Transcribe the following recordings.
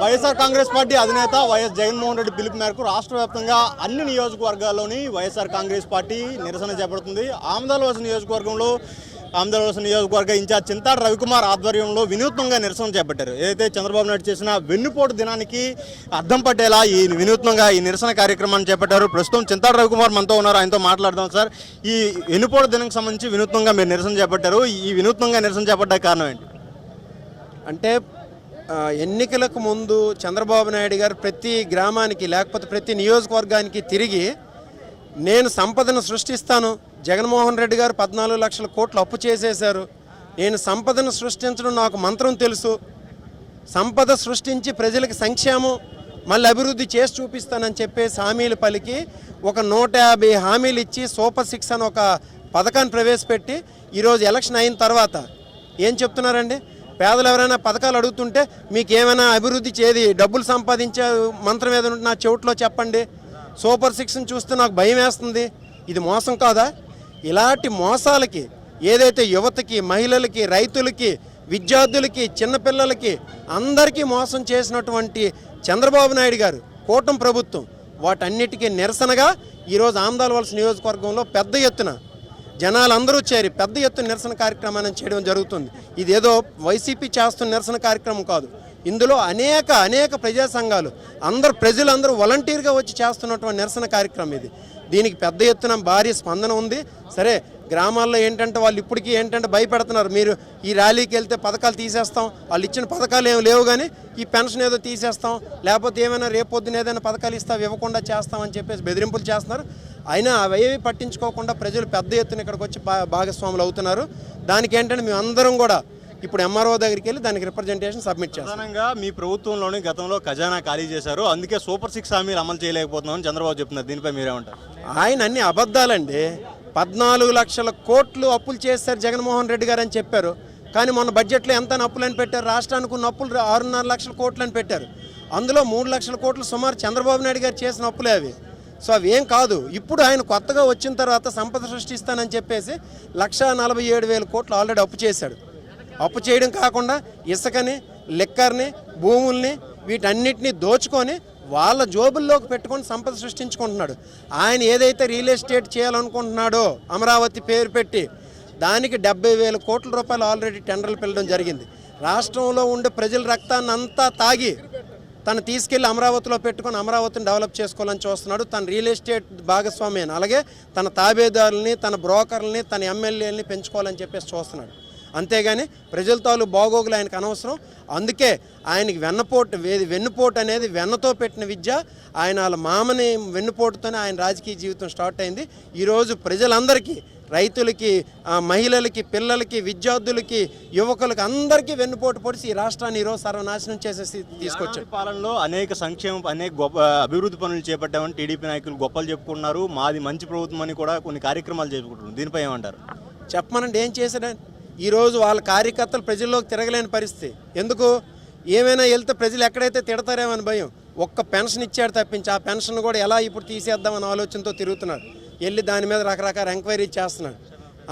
YSR Congress party అధినేత YS Jaganmohan Reddy పిలుపు మేరకు రాష్ట్ర వ్యాప్తంగా అన్ని నియోజకవర్గాల్లోని వైఎస్ఆర్ కాంగ్రెస్ పార్టీ నిరసన చేపడుతుంది. ఆమదాలవలస నియోజకవర్గంలో ఆమదాలవలస నియోజకవర్గ ఇన్ఛార్జ్ చింతాడ రవికుమార్ ఆధ్వర్యంలో వినూత్నంగా నిరసన చేపట్టారు. ఏదైతే చంద్రబాబు నాయుడు చేసిన వెన్నుపోటు దినానికి అద్దం పట్టేలా ఈ వినూత్నంగా ఈ నిరసన కార్యక్రమాన్ని చేపట్టారు. ప్రస్తుతం చింతాడ రవికుమార్ మనతో ఉన్నారు, ఆయనతో మాట్లాడదాం. సార్, ఈ వెన్నుపోటు దినానికి సంబంధించి వినూత్నంగా మీరు నిరసన చేపట్టారు. ఈ వినూత్నంగా నిరసన చేపట్టే కారణం ఏంటి? అంటే ఎన్నికలకు ముందు చంద్రబాబు నాయుడు గారు ప్రతి గ్రామానికి లేకపోతే ప్రతి నియోజకవర్గానికి తిరిగి నేను సంపదను సృష్టిస్తాను, జగన్మోహన్ రెడ్డి గారు 14 లక్షల కోట్లు అప్పు చేసేశారు, నేను సంపదను సృష్టించడం నాకు మంత్రం తెలుసు, సంపద సృష్టించి ప్రజలకు సంక్షేమం మళ్ళీ అభివృద్ధి చేసి చూపిస్తానని చెప్పేసి హామీలు పలికి ఒక 150 హామీలు ఇచ్చి సూపర్ 6 అని ఒక పథకాన్ని ప్రవేశపెట్టి ఈరోజు ఎలక్షన్ అయిన తర్వాత ఏం చెప్తున్నారండి? పేదలు ఎవరైనా పథకాలు అడుగుతుంటే మీకు ఏమైనా అభివృద్ధి చేది డబ్బులు సంపాదించే మంత్రం ఏదైనా నా చెవిట్లో చెప్పండి, సూపర్ 6ని చూస్తే నాకు భయం వేస్తుంది. ఇది మోసం కాదా? ఇలాంటి మోసాలకి ఏదైతే యువతకి, మహిళలకి, రైతులకి, విద్యార్థులకి, చిన్నపిల్లలకి అందరికీ మోసం చేసినటువంటి చంద్రబాబు నాయుడు గారు కూటమి ప్రభుత్వం వాటన్నిటికీ నిరసనగా ఈరోజు ఆమదాలవలస నియోజకవర్గంలో పెద్ద ఎత్తున జనాలందరూ చేరి పెద్ద ఎత్తున నిరసన కార్యక్రమాన్ని చేయడం జరుగుతుంది. ఇదేదో వైసీపీ చేస్తున్న నిరసన కార్యక్రమం కాదు. ఇందులో అనేక ప్రజా సంఘాలు ప్రజలందరూ వాలంటీర్గా వచ్చి చేస్తున్నటువంటి నిరసన కార్యక్రమం ఇది. దీనికి పెద్ద ఎత్తున భారీ స్పందన ఉంది. సరే, గ్రామాల్లో ఏంటంటే వాళ్ళు ఇప్పటికీ ఏంటంటే భయపెడుతున్నారు, మీరు ఈ ర్యాలీకి వెళ్తే పథకాలు తీసేస్తాం, వాళ్ళు ఇచ్చిన పథకాలు ఏమి లేవు కానీ ఈ పెన్షన్ ఏదో తీసేస్తాం, లేకపోతే ఏమైనా రేపొద్దున ఏదైనా పథకాలు ఇవ్వకుండా చేస్తామని చెప్పేసి బెదిరింపులు చేస్తున్నారు. అయినా అవేవి పట్టించుకోకుండా ప్రజలు పెద్ద ఎత్తున ఇక్కడికి వచ్చి భాగస్వాములు అవుతున్నారు. దానికి ఏంటంటే మేము అందరం కూడా ఇప్పుడు ఎంఆర్ఓ దగ్గరికి వెళ్ళి దానికి రిప్రజెంటేషన్ సబ్మిట్ చేస్తాం. ప్రధానంగా మీ ప్రభుత్వంలోని గతంలో ఖజానా ఖాళీ చేశారు, అందుకే సూపర్ 6 హామీలు అమలు చేయలేకపోతున్నామని చంద్రబాబు చెప్తున్నారు. దీనిపై మీరేమంటారు? ఆయన అన్ని అబద్ధాలండి. 14 లక్షల కోట్లు అప్పులు చేశారు జగన్మోహన్ రెడ్డి గారు అని చెప్పారు. కానీ మొన్న బడ్జెట్లో ఎంత అప్పులని పెట్టారు? రాష్ట్రానికి ఉన్న అప్పులు 6.5 లక్షల కోట్లు అని పెట్టారు. అందులో 3 లక్షల కోట్లు సుమారు చంద్రబాబు నాయుడు గారు చేసిన అప్పులే అవి. సో అవి ఏం కాదు. ఇప్పుడు ఆయన కొత్తగా వచ్చిన తర్వాత సంపద సృష్టిస్తానని చెప్పేసి 1,47,000 కోట్లు ఆల్రెడీ అప్పు చేశాడు. అప్పు చేయడం కాకుండా ఇసుకని, లిక్కర్ని, భూముల్ని వీటన్నిటిని దోచుకొని వాళ్ళ జోబుల్లోకి పెట్టుకొని సంపద సృష్టించుకుంటున్నాడు. ఆయన ఏదైతే రియల్ ఎస్టేట్ చేయాలనుకుంటున్నాడో అమరావతి పేరు పెట్టి దానికి 70,000 కోట్ల రూపాయలు ఆల్రెడీ టెండర్లు పిలవడం జరిగింది. రాష్ట్రంలో ఉండే ప్రజల రక్తాన్ని అంతా తాగి తను తీసుకెళ్లి అమరావతిలో పెట్టుకొని అమరావతిని డెవలప్ చేసుకోవాలని చూస్తున్నాడు. తన రియల్ ఎస్టేట్ భాగస్వామ్యాన్ని, అలాగే తన తాబేదారుల్ని, తన బ్రోకర్లని, తన ఎమ్మెల్యేలని పెంచుకోవాలని చెప్పేసి చూస్తున్నాడు. అంతేగాని ప్రజల తాలూ బాగోగులు ఆయనకు అనవసరం. అందుకే ఆయనకి వెన్నుపోటు అనేది వెన్నతో పెట్టిన విద్య. ఆయన వాళ్ళ మామని వెన్నుపోటుతోనే ఆయన రాజకీయ జీవితం స్టార్ట్ అయింది. ఈరోజు ప్రజలందరికీ, రైతులకి, మహిళలకి, పిల్లలకి, విద్యార్థులకి, యువకులకి అందరికీ వెన్నుపోటు పొడిచి ఈ రాష్ట్రాన్ని ఈరోజు సర్వనాశనం చేసేసి తీసుకొచ్చారు. పాలనలో అనేక గొప్ప అభివృద్ధి పనులు చేపట్టామని టీడీపీ నాయకులు గొప్పలు చెప్పుకున్నారు. మాది మంచి ప్రభుత్వం అని కూడా కొన్ని కార్యక్రమాలు చేసుకుంటున్నారు. దీనిపై ఏమంటారు? చెప్పమనండి, ఏం చేశాడని? ఈరోజు వాళ్ళ కార్యకర్తలు ప్రజల్లోకి తిరగలేని పరిస్థితి. ఎందుకు? ఏమైనా వెళ్తే ప్రజలు ఎక్కడైతే తిడతారేమని భయం. ఒక్క పెన్షన్ ఇచ్చాడు తప్పించి ఆ పెన్షన్ కూడా ఎలా ఇప్పుడు తీసేద్దామని ఆలోచనతో తిరుగుతున్నాడు. వెళ్ళి దాని మీద రకరకాల ఎంక్వైరీ చేస్తున్నాడు.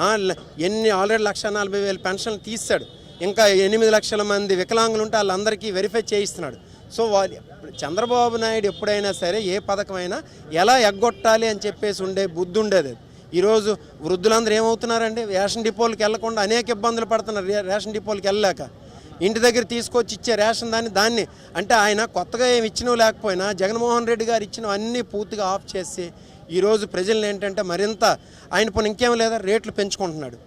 ఆల్రెడీ 1,40,000 పెన్షన్లు తీస్తాడు. ఇంకా 8 లక్షల మంది వికలాంగులు ఉంటే వాళ్ళందరికీ వెరిఫై చేయిస్తున్నాడు. సో చంద్రబాబు నాయుడు ఎప్పుడైనా సరే ఏ పథకమైనా ఎలా ఎగ్గొట్టాలి అని చెప్పేసి ఉండే బుద్ధి ఉండేది. ఈరోజు వృద్ధులందరూ ఏమవుతున్నారండి? రేషన్ డిపోలకు వెళ్లకుండా అనేక ఇబ్బందులు పడుతున్నారు. రేషన్ డిపోలకు వెళ్ళలేక ఇంటి దగ్గర తీసుకొచ్చి ఇచ్చే రేషన్ దాన్ని అంటే ఆయన కొత్తగా ఏమి ఇచ్చినవి లేకపోయినా జగన్మోహన్ రెడ్డి గారు ఇచ్చినవి అన్నీ పూర్తిగా ఆఫ్ చేసి ఈరోజు ప్రజలను ఏంటంటే మరింత ఆయన పని ఇంకేం లేదా రేట్లు పెంచుకుంటున్నాడు.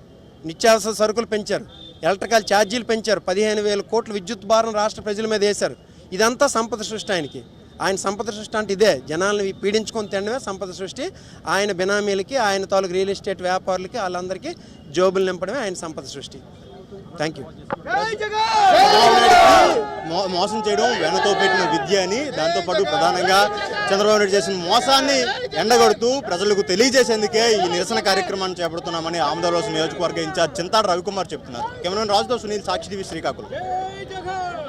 నిత్యావసర సరుకులు పెంచారు, ఎలక్ట్రికల్ ఛార్జీలు పెంచారు, 15,000 కోట్ల విద్యుత్ భారం రాష్ట్ర ప్రజల మీద వేశారు. ఇదంతా సంపద సృష్టి ఆయనకి. ఆయన సంపద సృష్టి అంటే ఇదే, జనాలను పీడించుకొని తినడమే సంపద సృష్టి. ఆయన బినామీలకి, ఆయన తాలూకు రియల్ ఎస్టేట్ వ్యాపారులకి, వాళ్ళందరికీ జోబులు నింపడమే ఆయన సంపద సృష్టి. Thank you. మోసం చేయడం వెనతో పెట్టిన విద్య అని, దాంతోపాటు ప్రధానంగా చంద్రబాబు నాయుడు చేసిన మోసాన్ని ఎండగొడుతూ ప్రజలకు తెలియజేసేందుకే ఈ నిరసన కార్యక్రమాన్ని చేపడుతున్నామని ఆమదాలవలస నియోజకవర్గ ఇన్ఛార్జ్ చింతాడ రవికుమార్ చెప్తున్నారు. కెమెరామెన్ రాజుతో సునీల్, సాక్షి టీవీ, శ్రీకాకుళం.